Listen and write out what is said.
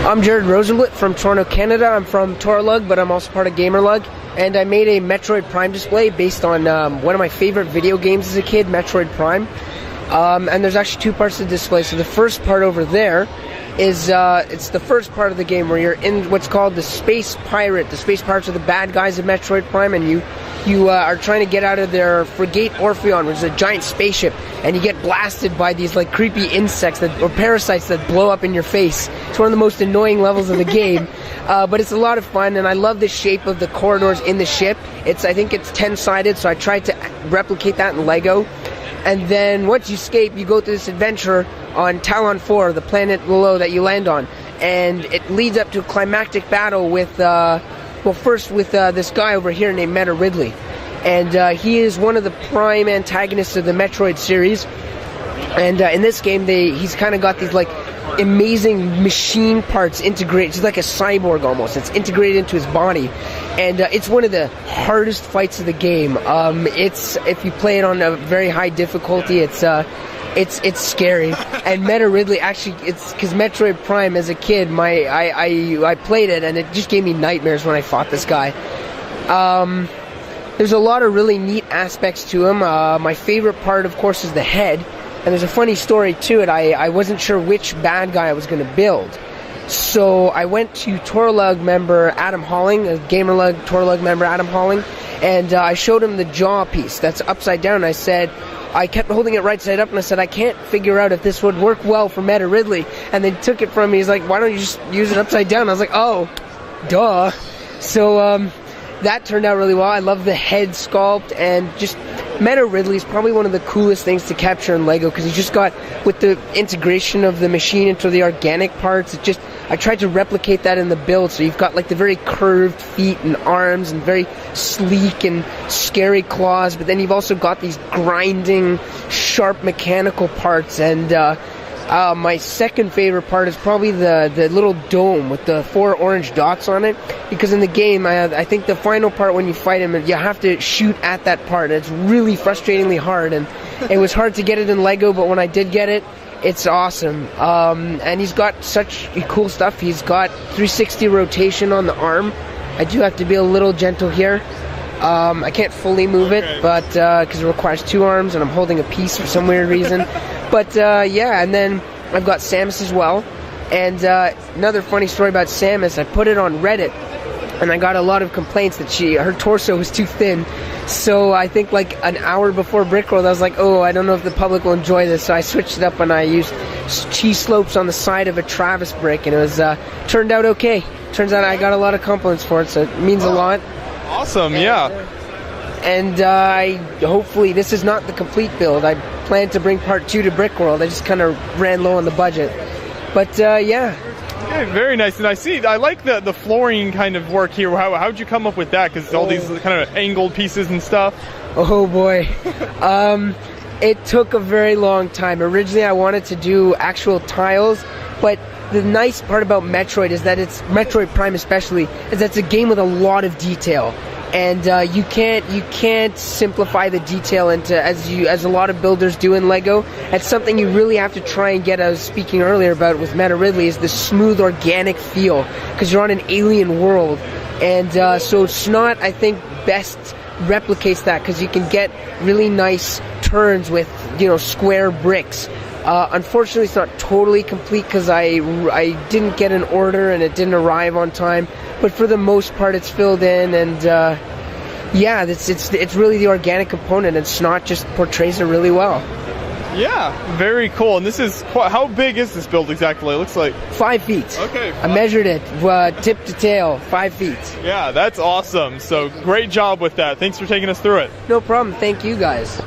I'm Jared Rosenblit from Toronto, Canada. I'm from Toralug, but I'm also part of Gamerlug. And I made a Metroid Prime display based on one of my favorite video games as a kid, Metroid Prime. And there's actually two parts to the display. So the first part over there is it's the first part of the game where you're in what's called the Space Pirate. The Space Pirates are the bad guys of Metroid Prime, and you are trying to get out of their frigate Orpheon, which is a giant spaceship, and you get blasted by these like creepy insects or parasites that blow up in your face. It's one of the most annoying levels of the game, but it's a lot of fun, and I love the shape of the corridors in the ship. I think it's 10-sided, so I tried to replicate that in Lego. And then once you escape, you go through this adventure on Talon 4, the planet below that you land on, and it leads up to a climactic battle with first with this guy over here named Meta Ridley, and he is one of the prime antagonists of the Metroid series. And in this game, he's kind of got these like amazing machine parts integrated. He's like a cyborg almost. It's integrated into his body, and it's one of the hardest fights of the game. If you play it on a very high difficulty, it's scary. And Meta Ridley, actually, it's because Metroid Prime as a kid, I played it and it just gave me nightmares when I fought this guy. There's a lot of really neat aspects to him. My favorite part, of course, is the head. And there's a funny story to it. I wasn't sure which bad guy I was going to build. So I went to Toralug member Adam Halling, a Gamerlug Toralug member Adam Halling, and I showed him the jaw piece that's upside down. I kept holding it right side up, and I said, I can't figure out if this would work well for Meta Ridley. And they took it from me. He's like, why don't you just use it upside down? I was like, oh, duh. So that turned out really well. I love the head sculpt, and just Meta Ridley is probably one of the coolest things to capture in Lego, because he's just got, with the integration of the machine into the organic parts, I tried to replicate that in the build. So you've got like the very curved feet and arms and very sleek and scary claws, but then you've also got these grinding, sharp mechanical parts. And my second favorite part is probably the little dome with the 4 orange dots on it, because in the game, I think the final part when you fight him, you have to shoot at that part, and it's really frustratingly hard, and it was hard to get it in Lego, but when I did get it, it's awesome. And he's got such cool stuff. He's got 360 rotation on the arm. I do have to be a little gentle here. I can't fully move it, but because it requires 2 arms, and I'm holding a piece for some weird reason. But yeah, and then I've got Samus as well. And another funny story about Samus, I put it on Reddit, and I got a lot of complaints that her torso was too thin. So I think like an hour before Brickworld, I was like, oh, I don't know if the public will enjoy this. So I switched it up, and I used cheese slopes on the side of a Travis brick, and it was turned out okay. Turns out I got a lot of compliments for it, so it means a lot. Awesome, yeah. And hopefully this is not the complete build. I plan to bring part 2 to Brickworld. I just kind of ran low on the budget. But yeah. Okay, very nice. And I like the flooring kind of work here. How'd you come up with that? Because all these kind of angled pieces and stuff. Oh boy. It took a very long time. Originally I wanted to do actual tiles, but the nice part about Metroid is that Metroid Prime especially, is that it's a game with a lot of detail. And you can't simplify the detail into as a lot of builders do in Lego. That's something you really have to try and get. I was speaking earlier about with Meta Ridley, is the smooth organic feel, because you're on an alien world, and so Snot, I think, best replicates that, because you can get really nice turns with square bricks. Unfortunately, it's not totally complete because I didn't get an order and it didn't arrive on time. But for the most part, it's filled in, and yeah, it's really the organic component, and Snot just portrays it really well. Yeah, very cool. And this is how big is this build exactly? It looks like 5 feet. Okay. I measured it, tip to tail, 5 feet. Yeah, that's awesome. So great job with that. Thanks for taking us through it. No problem. Thank you guys.